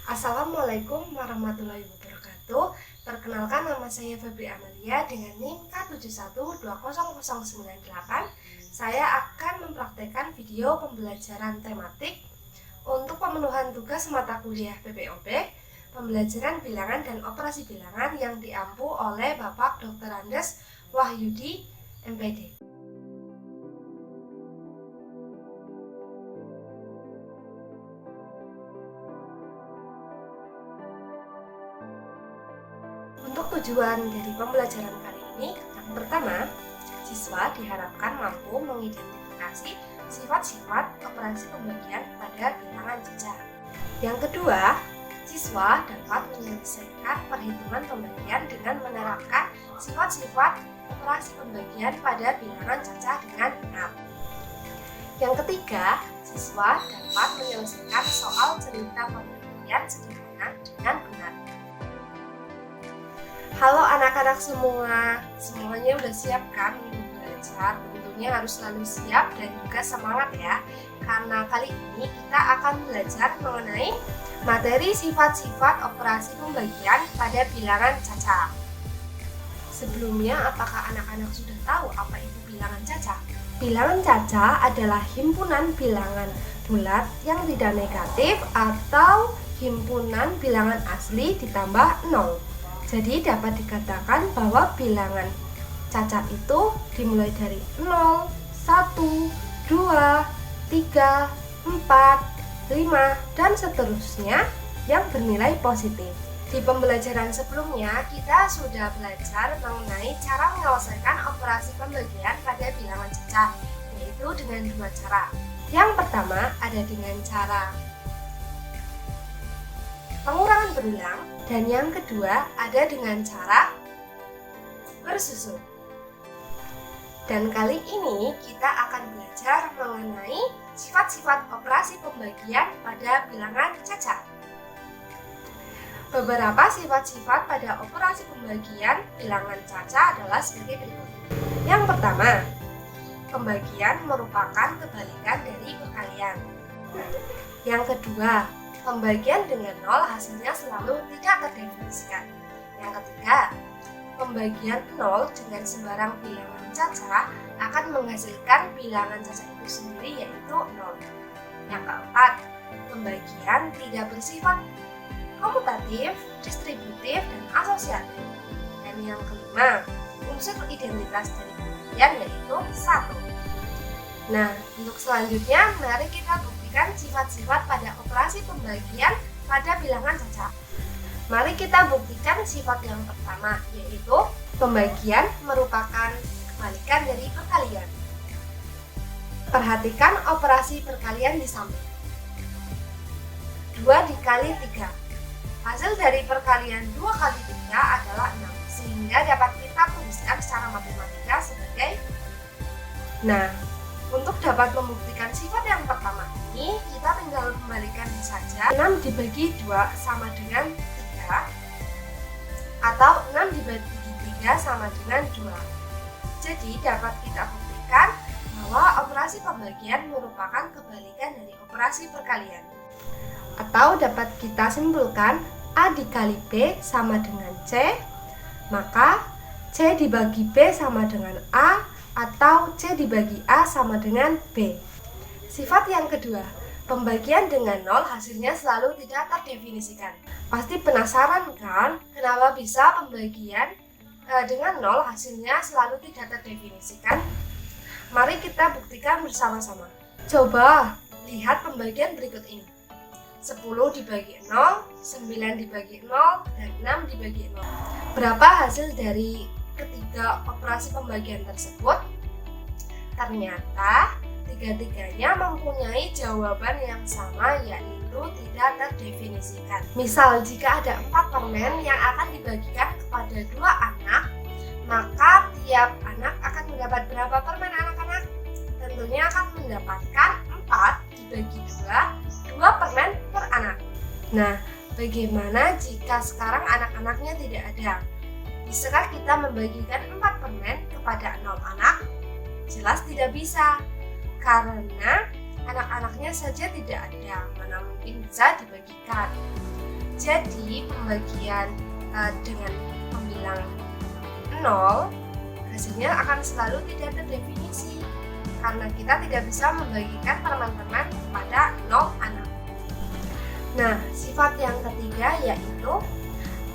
Assalamualaikum warahmatullahi wabarakatuh. Perkenalkan, nama saya Febri Amalia dengan NIM K71200098. Saya akan mempraktekkan video pembelajaran tematik untuk pemenuhan tugas mata kuliah PPOB, pembelajaran bilangan dan operasi bilangan yang diampu oleh Bapak Dr. Andes Wahyudi, MPD. Untuk tujuan dari pembelajaran kali ini, yang pertama, siswa diharapkan mampu mengidentifikasi sifat-sifat operasi pembagian pada bilangan caca. Yang kedua, siswa dapat menyelesaikan perhitungan pembagian dengan menerapkan sifat-sifat operasi pembagian pada bilangan caca dengan benar. Yang ketiga, siswa dapat menyelesaikan soal cerita pembagian sederhana dengan benar. Halo anak-anak semua, semuanya udah siap kan belajar? Tentunya harus selalu siap dan juga semangat ya. Karena kali ini kita akan belajar mengenai materi sifat-sifat operasi pembagian pada bilangan caca. Sebelumnya, apakah anak-anak sudah tahu apa itu bilangan caca? Bilangan caca adalah himpunan bilangan bulat yang tidak negatif atau himpunan bilangan asli ditambah 0. Jadi dapat dikatakan bahwa bilangan caca itu dimulai dari 0, 1, 2, 3, 4, 5, dan seterusnya yang bernilai positif. Di pembelajaran sebelumnya, kita sudah belajar mengenai cara menyelesaikan operasi pembagian pada bilangan caca, yaitu dengan dua cara. Yang pertama ada dengan cara pengurangan berulang, dan yang kedua ada dengan cara bersusun. Dan kali ini kita akan belajar mengenai sifat-sifat operasi pembagian pada bilangan caca. Beberapa sifat-sifat pada operasi pembagian bilangan caca adalah sebagai berikut. Yang pertama, pembagian merupakan kebalikan dari perkalian. Yang kedua, pembagian dengan 0 hasilnya selalu tidak terdefinisikan. Yang ketiga, pembagian 0 dengan sembarang bilangan caca akan menghasilkan bilangan caca itu sendiri, yaitu 0. Yang keempat, pembagian tidak bersifat komutatif, distributif, dan asosiatif. Dan yang kelima, unsur identitas dari pembagian yaitu 1. Nah, untuk selanjutnya mari kita buktikan sifat-sifat pada operasi pembagian pada bilangan caca. Mari kita buktikan sifat yang pertama, yaitu pembagian merupakan kebalikan dari perkalian. Perhatikan operasi perkalian di samping. 2 dikali 3. Hasil dari perkalian 2 kali 3 adalah 6, sehingga dapat kita tuliskan secara matematika sebagai. Nah, untuk dapat membuktikan sifat yang pertama ini, kita tinggal kembalikan saja 6 dibagi 2 sama dengan 3, atau 6 dibagi 3 sama dengan 2. Jadi dapat kita buktikan bahwa operasi pembagian merupakan kebalikan dari operasi perkalian. Atau dapat kita simpulkan A dikali B sama dengan C, maka C dibagi B sama dengan A, atau C dibagi A sama dengan B. Sifat yang kedua, pembagian dengan 0 hasilnya selalu tidak terdefinisikan. Pasti penasaran kan, kenapa bisa pembagian dengan 0 hasilnya selalu tidak terdefinisikan? Mari kita buktikan bersama-sama. Coba lihat pembagian berikut ini. 10 dibagi 0, 9 dibagi 0, dan 6 dibagi 0. Berapa hasil dari ketiga operasi pembagian tersebut? Ternyata tiga-tiganya mempunyai jawaban yang sama, yaitu tidak terdefinisikan. Misal, jika ada 4 permen yang akan dibagikan kepada 2 anak, maka tiap anak akan mendapat berapa permen anak-anak? Tentunya akan mendapatkan 4 dibagi 2 permen per anak. Nah, bagaimana jika sekarang anak-anaknya tidak ada? Bisakah kita membagikan 4 permen kepada 0 anak? Jelas tidak bisa, karena anak-anaknya saja tidak ada, mana mungkin bisa dibagikan. Jadi pembagian dengan pembilang 0 hasilnya akan selalu tidak terdefinisi karena kita tidak bisa membagikan teman-teman kepada 0 anak. Nah, sifat yang ketiga yaitu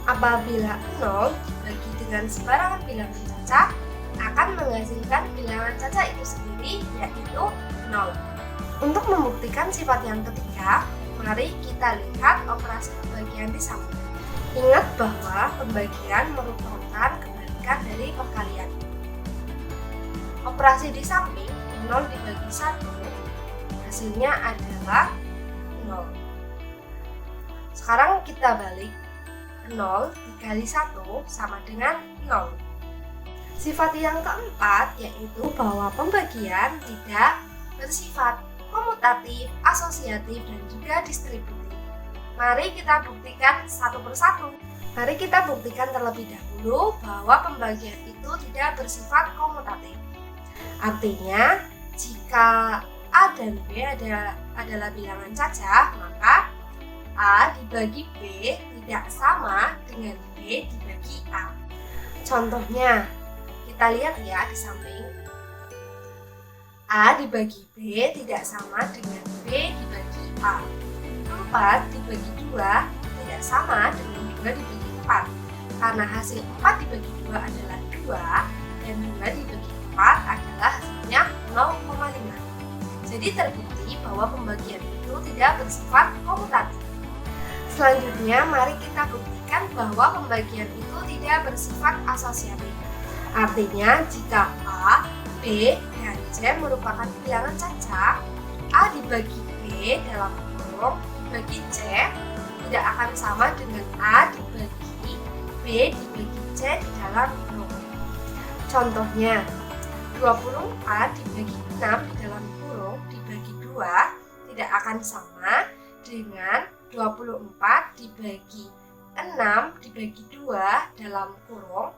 apabila 0 dibagi dengan sembarangan bilangan caca akan menghasilkan bilangan caca itu sendiri yaitu 0. Untuk membuktikan sifat yang ketiga, mari kita lihat operasi pembagian di samping. Ingat bahwa pembagian merupakan kebalikan dari perkalian. Operasi di samping 0 dibagi 1 hasilnya adalah 0. Sekarang kita balik, 0 dikali 1 sama dengan 0. Sifat yang keempat yaitu bahwa pembagian tidak bersifat komutatif, asosiatif, dan juga distributif. Mari kita buktikan satu persatu. Mari kita buktikan terlebih dahulu bahwa pembagian itu tidak bersifat komutatif. Artinya, jika A dan B adalah bilangan caca, maka A dibagi B tidak sama dengan B dibagi A. Contohnya, kita lihat ya di samping. A dibagi B tidak sama dengan B dibagi A. 4 dibagi 2 tidak sama dengan 2 dibagi 4. Karena hasil 4 dibagi 2 adalah 2 dan 2 dibagi 4 adalah hasilnya 0,5. Jadi terbukti bahwa pembagian itu tidak bersifat komutatif. Selanjutnya, mari kita buktikan bahwa pembagian itu tidak bersifat asosiatif. Artinya, jika A, B, dan C merupakan bilangan caca, A dibagi B dalam kurung dibagi C tidak akan sama dengan A dibagi B dibagi C di dalam kurung. Contohnya, 24 dibagi 6 di dalam kurung dibagi 2 tidak akan sama dengan 24 dibagi 6 dibagi 2 dalam kurung,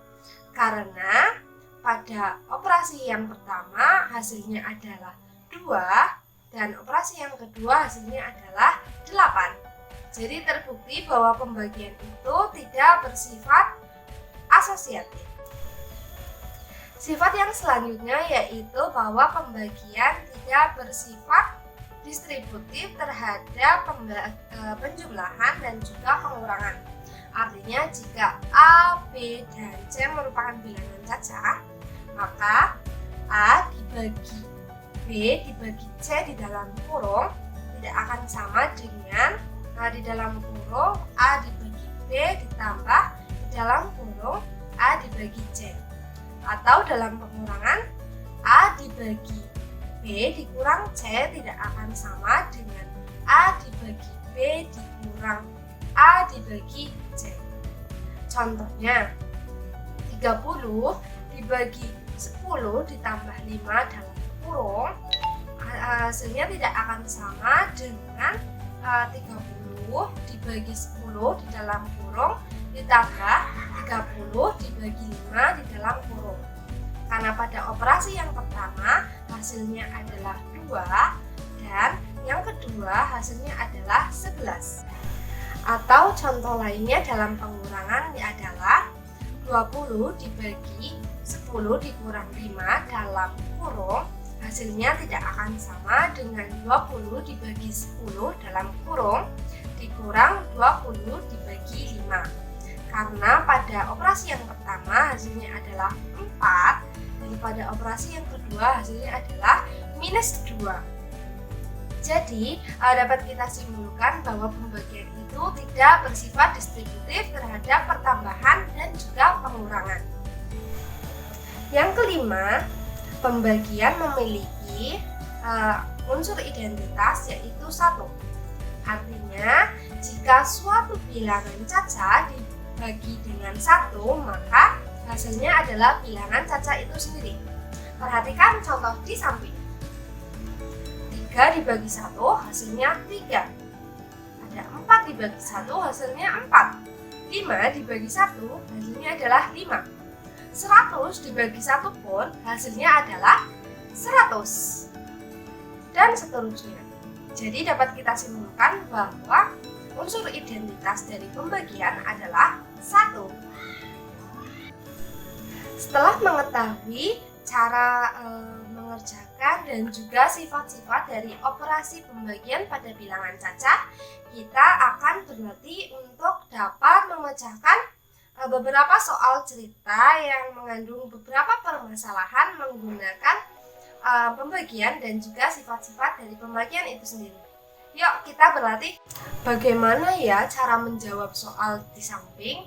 karena pada operasi yang pertama hasilnya adalah 2 dan operasi yang kedua hasilnya adalah 8. Jadi terbukti bahwa pembagian itu tidak bersifat asosiatif. Sifat yang selanjutnya yaitu bahwa pembagian tidak bersifat distributif terhadap penjumlahan dan juga pengurangan. Artinya jika A, B, dan C merupakan bilangan caca, maka A dibagi B dibagi C di dalam kurung tidak akan sama dengan di dalam kurung A dibagi B ditambah di dalam kurung A dibagi C. Atau dalam pengurangan A dibagi B dikurang C tidak akan sama dengan A dibagi B dikurang A dibagi C. Contohnya, 30 dibagi 10 ditambah 5 dalam kurung hasilnya tidak akan sama dengan 30 dibagi 10 di dalam kurung ditambah 30 dibagi 5 di dalam kurung. Karena pada operasi yang pertama hasilnya adalah 2 dan yang kedua hasilnya adalah 11. Atau contoh lainnya dalam pengurangan adalah 20 dibagi 10 dikurang 5 dalam kurung hasilnya tidak akan sama dengan 20 dibagi 10 dalam kurung dikurang 20 dibagi 5. Karena pada operasi yang pertama hasilnya adalah 4 dan pada operasi yang kedua hasilnya adalah minus 2. Jadi dapat kita simpulkan bahwa pembagian itu tidak bersifat distributif terhadap pertambahan dan juga pengurangan. Yang kelima, pembagian memiliki unsur identitas yaitu 1. Artinya, jika suatu bilangan caca dibagi dengan 1, maka hasilnya adalah bilangan caca itu sendiri. Perhatikan contoh di samping. 3 dibagi 1 hasilnya 3. Ada 4 dibagi 1 hasilnya 4. 5 dibagi 1 hasilnya adalah 5. 100 dibagi 1 pun hasilnya adalah 100. Dan seterusnya. Jadi dapat kita simpulkan bahwa unsur identitas dari pembagian adalah 1. Setelah mengetahui cara mengerjakan dan juga sifat-sifat dari operasi pembagian pada bilangan cacah, kita akan berlatih untuk dapat memecahkan beberapa soal cerita yang mengandung beberapa permasalahan menggunakan pembagian dan juga sifat-sifat dari pembagian itu sendiri. Yuk kita berlatih. Bagaimana ya cara menjawab soal di samping?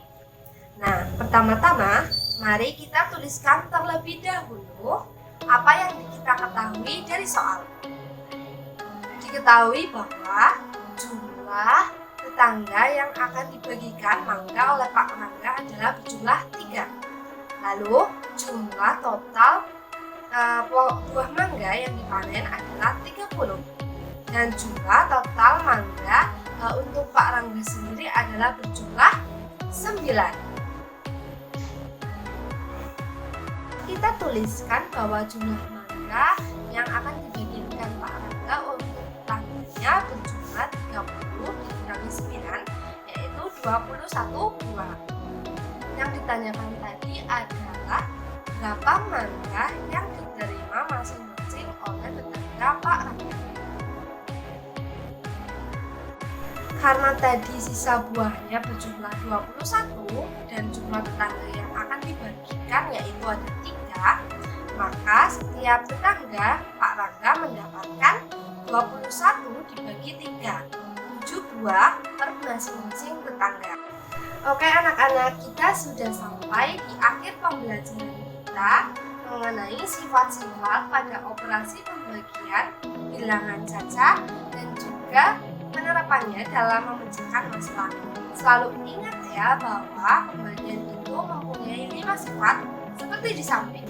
Nah, pertama-tama mari kita tuliskan terlebih dahulu apa yang kita ketahui dari soal. Diketahui bahwa jumlah tetangga yang akan dibagikan mangga oleh Pak Rangga adalah berjumlah 3. Lalu jumlah total buah mangga yang dipanen adalah 30. Dan jumlah total mangga untuk Pak Rangga sendiri adalah berjumlah 9. Kita tuliskan bahwa jumlah mangga yang akan dibagikan Pak Rangga untuk tetangganya berjumlah 30 dikurangi 9, yaitu 21 buah. Yang ditanyakan tadi adalah berapa mangga yang diterima masing-masing oleh tetangga Pak Rangga. Karena tadi sisa buahnya berjumlah 21 dan jumlah tetangga yang akan dibagikan yaitu ada 3, maka setiap tetangga Pak Rangga mendapatkan 21 dibagi 3, 7 buah per masing-masing tetangga. Oke anak-anak, kita sudah sampai di akhir pembelajaran kita mengenai sifat-sifat pada operasi pembagian bilangan cacah dan juga penerapannya dalam memecahkan masalah. Selalu ingat ya bahwa pembagian itu mempunyai 5 sifat seperti di samping.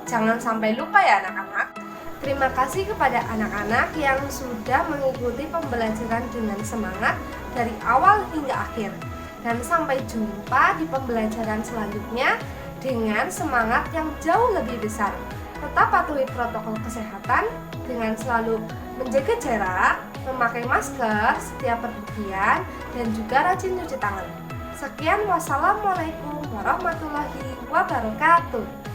Jangan sampai lupa ya anak-anak. Terima kasih kepada anak-anak yang sudah mengikuti pembelajaran dengan semangat dari awal hingga akhir. Dan sampai jumpa di pembelajaran selanjutnya dengan semangat yang jauh lebih besar. Tetap patuhi protokol kesehatan dengan selalu menjaga jarak, memakai masker setiap pergian, dan juga rajin cuci tangan. Sekian, wassalamualaikum warahmatullahi wabarakatuh.